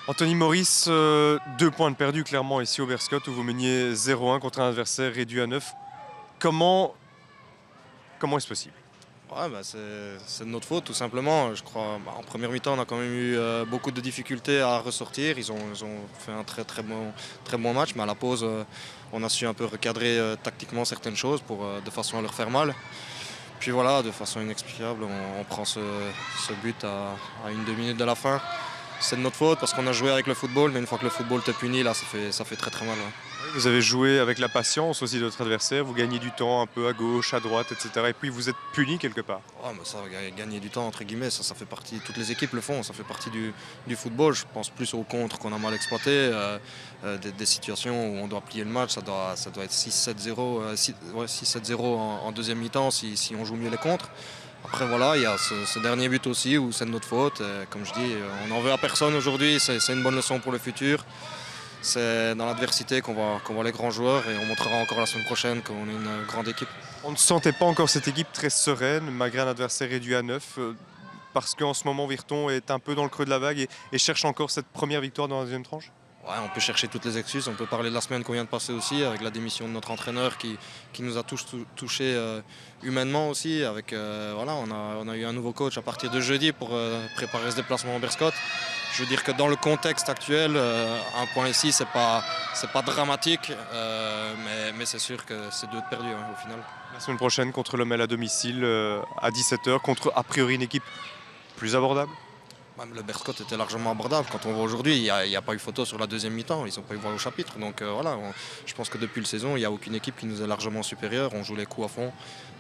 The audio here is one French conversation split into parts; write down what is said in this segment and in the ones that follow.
Anthony Maurice, 2 points de perdu clairement ici au Berscott où vous meniez 0-1 contre un adversaire réduit à 9. Comment, comment est-ce possible? Ouais, bah, c'est de notre faute tout simplement. Je crois en première mi-temps on a quand même eu beaucoup de difficultés à ressortir. Ils ont fait un très bon match, mais à la pause on a su un peu recadrer tactiquement certaines choses de façon à leur faire mal. Puis voilà, de façon inexplicable, on prend ce but à une 2 minutes de la fin. C'est de notre faute parce qu'on a joué avec le football, mais une fois que le football te punit, là ça fait très très mal. Ouais. Vous avez joué avec la patience aussi de votre adversaire, vous gagnez du temps un peu à gauche, à droite, etc. Et puis vous êtes puni quelque part. Ouais, mais ça, gagner du temps, entre guillemets, ça fait partie, toutes les équipes le font, ça fait partie du football. Je pense plus aux contres qu'on a mal exploité, des situations où on doit plier le match, ça doit être 6-7-0 en deuxième mi-temps si on joue mieux les contres. Après voilà, il y a ce dernier but aussi où c'est de notre faute. Comme je dis, on n'en veut à personne aujourd'hui, c'est une bonne leçon pour le futur. C'est dans l'adversité qu'on voit les grands joueurs et on montrera encore la semaine prochaine qu'on est une grande équipe. On ne sentait pas encore cette équipe très sereine malgré un adversaire réduit à 9, parce qu'en ce moment Virton est un peu dans le creux de la vague et cherche encore cette première victoire dans la deuxième tranche. Ouais, on peut chercher toutes les excuses, on peut parler de la semaine qu'on vient de passer aussi, avec la démission de notre entraîneur qui nous a tous touchés humainement aussi. Voilà, on a eu un nouveau coach à partir de jeudi pour préparer ce déplacement au Berscott. Je veux dire que dans le contexte actuel, un point ici, c'est pas dramatique, mais c'est sûr que c'est deux de perdus au final. La semaine prochaine contre le Mel à domicile à 17h contre a priori une équipe plus abordable. Même le Berscott était largement abordable. Quand on voit aujourd'hui, il n'y a pas eu photo sur la deuxième mi-temps. Ils n'ont pas eu voir au chapitre. Donc voilà, je pense que depuis le saison, il n'y a aucune équipe qui nous est largement supérieure. On joue les coups à fond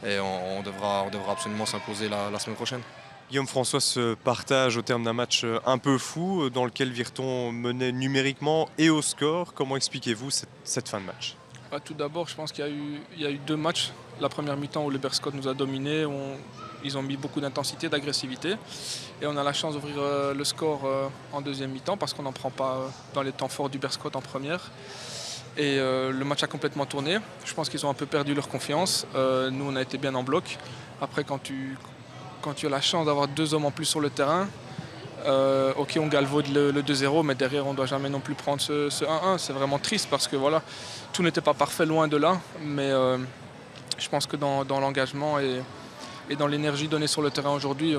et on devra absolument s'imposer la semaine prochaine. Guillaume François se partage au terme d'un match un peu fou dans lequel Virton menait numériquement et au score. Comment expliquez-vous cette fin de match? Tout d'abord, je pense qu'il y a eu 2 matchs. La première mi-temps où le Berscott nous a dominés, ils ont mis beaucoup d'intensité, d'agressivité. Et on a la chance d'ouvrir le score en deuxième mi-temps parce qu'on n'en prend pas dans les temps forts du Berscott en première. Et le match a complètement tourné. Je pense qu'ils ont un peu perdu leur confiance. Nous, on a été bien en bloc. Après, quand tu as la chance d'avoir 2 hommes en plus sur le terrain, ok, on galvaude le 2-0, mais derrière, on ne doit jamais non plus prendre ce 1-1. C'est vraiment triste parce que voilà, tout n'était pas parfait, loin de là. Mais je pense que dans l'engagement et dans l'énergie donnée sur le terrain aujourd'hui,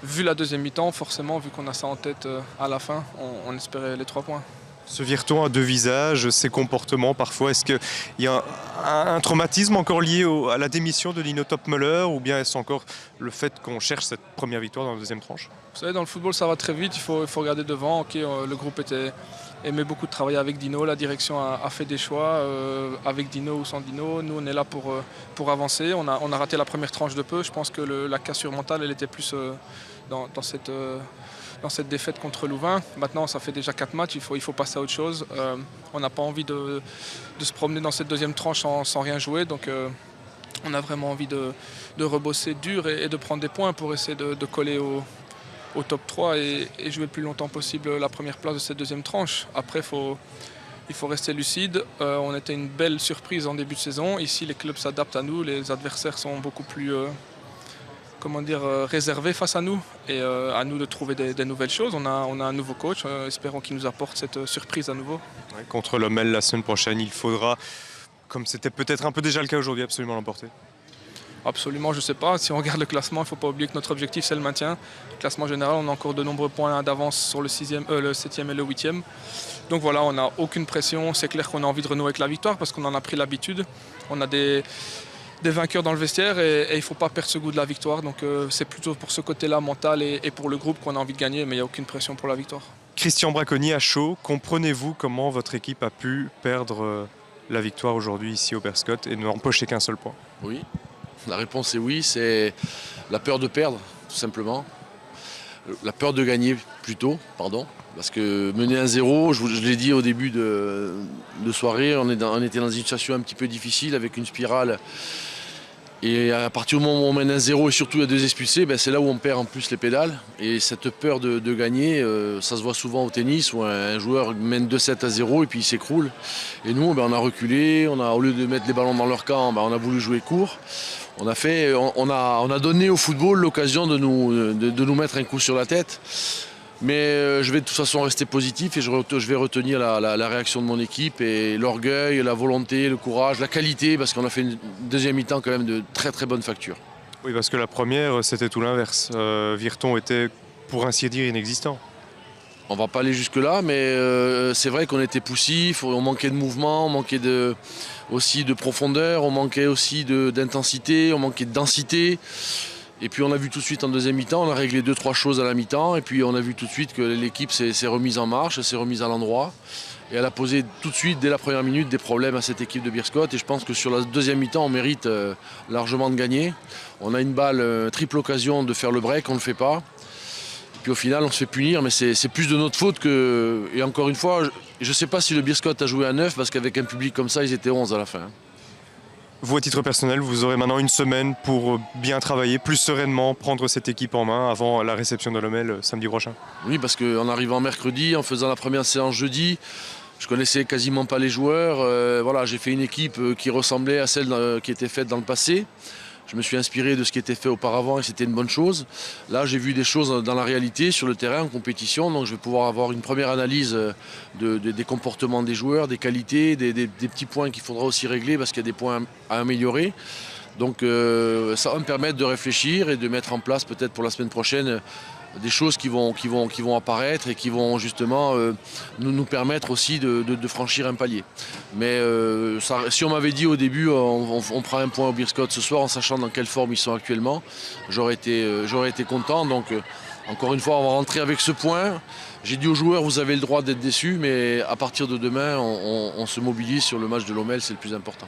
vu la deuxième mi-temps, forcément, vu qu'on a ça en tête à la fin, on espérait les 3 points. Ce Virton a 2 visages, ses comportements parfois, est-ce qu'il y a un traumatisme encore lié à la démission de Lino Topmöller ou bien est-ce encore le fait qu'on cherche cette première victoire dans la deuxième tranche? Vous savez, dans le football, ça va très vite, il faut regarder devant. Ok, le groupe aimait beaucoup de travailler avec Dino, la direction a fait des choix, avec Dino ou sans Dino. Nous, on est là pour avancer. On a raté la première tranche de peu. Je pense que la cassure mentale, elle était plus dans cette défaite contre Louvain. Maintenant, ça fait déjà 4 matchs, il faut passer à autre chose. On n'a pas envie de se promener dans cette deuxième tranche sans rien jouer. Donc, on a vraiment envie de rebosser dur et de prendre des points pour essayer de coller au top 3 et jouer le plus longtemps possible la première place de cette deuxième tranche. Après, il faut rester lucide. On était une belle surprise en début de saison. Ici, les clubs s'adaptent à nous. Les adversaires sont beaucoup plus réservés face à nous. Et à nous de trouver des nouvelles choses. On a un nouveau coach. Espérons qu'il nous apporte cette surprise à nouveau. Ouais, contre le Mel la semaine prochaine, il faudra, comme c'était peut-être un peu déjà le cas aujourd'hui, absolument l'emporter. Absolument, je ne sais pas. Si on regarde le classement, il ne faut pas oublier que notre objectif, c'est le maintien. Le classement général, on a encore de nombreux points d'avance sur le 7e et le 8e. Donc voilà, on n'a aucune pression. C'est clair qu'on a envie de renouer avec la victoire parce qu'on en a pris l'habitude. On a des vainqueurs dans le vestiaire et il ne faut pas perdre ce goût de la victoire. Donc c'est plutôt pour ce côté-là mental et pour le groupe qu'on a envie de gagner, mais il n'y a aucune pression pour la victoire. Christian Braconi à chaud, comprenez-vous comment votre équipe a pu perdre la victoire aujourd'hui ici au Berscott et n'empocher qu'un seul point? Oui. La réponse est oui, c'est la peur de perdre, tout simplement. La peur de gagner, plutôt, pardon. Parce que mener 1-0, je l'ai dit au début de soirée, on était dans une situation un petit peu difficile avec une spirale. Et à partir du moment où on mène 1-0 et surtout il y a 2 expulsés, c'est là où on perd en plus les pédales. Et cette peur de gagner, ça se voit souvent au tennis où un joueur mène 2-7-0 et puis il s'écroule. Et nous, on a reculé, au lieu de mettre les ballons dans leur camp, on a voulu jouer court. On a donné au football l'occasion de nous mettre un coup sur la tête. Mais je vais de toute façon rester positif et je vais retenir la réaction de mon équipe et l'orgueil, la volonté, le courage, la qualité, parce qu'on a fait une deuxième mi-temps quand même de très très bonne facture. Oui, parce que la première, c'était tout l'inverse. Virton était, pour ainsi dire, inexistant. On va pas aller jusque-là, mais c'est vrai qu'on était poussif, on manquait de mouvement, on manquait aussi de profondeur, on manquait aussi d'intensité, on manquait de densité. Et puis on a vu tout de suite en deuxième mi-temps, on a réglé 2-3 choses à la mi-temps, et puis on a vu tout de suite que l'équipe s'est remise en marche, s'est remise à l'endroit. Et elle a posé tout de suite, dès la première minute, des problèmes à cette équipe de Beerscot. Et je pense que sur la deuxième mi-temps, on mérite largement de gagner. On a une balle, triple occasion de faire le break, on ne le fait pas. Puis au final, on se fait punir, mais c'est plus de notre faute que... Et encore une fois, je ne sais pas si le Beerscot a joué à 9, parce qu'avec un public comme ça, ils étaient 11 à la fin. Vous, à titre personnel, vous aurez maintenant une semaine pour bien travailler, plus sereinement, prendre cette équipe en main avant la réception de l'OML samedi prochain. Oui, parce qu'en arrivant mercredi, en faisant la première séance jeudi, je connaissais quasiment pas les joueurs. Voilà, j'ai fait une équipe qui ressemblait à celle qui était faite dans le passé. Je me suis inspiré de ce qui était fait auparavant et c'était une bonne chose. Là, j'ai vu des choses dans la réalité, sur le terrain, en compétition. Donc je vais pouvoir avoir une première analyse des comportements des joueurs, des qualités, des petits points qu'il faudra aussi régler parce qu'il y a des points à améliorer. Donc ça va me permettre de réfléchir et de mettre en place peut-être pour la semaine prochaine des choses qui vont apparaître et qui vont justement nous permettre aussi de franchir un palier. Mais si on m'avait dit au début on prend un point au Beerscot ce soir en sachant dans quelle forme ils sont actuellement, j'aurais été content. Donc encore une fois, on va rentrer avec ce point. J'ai dit aux joueurs, vous avez le droit d'être déçus, mais à partir de demain, on se mobilise sur le match de l'OML, c'est le plus important.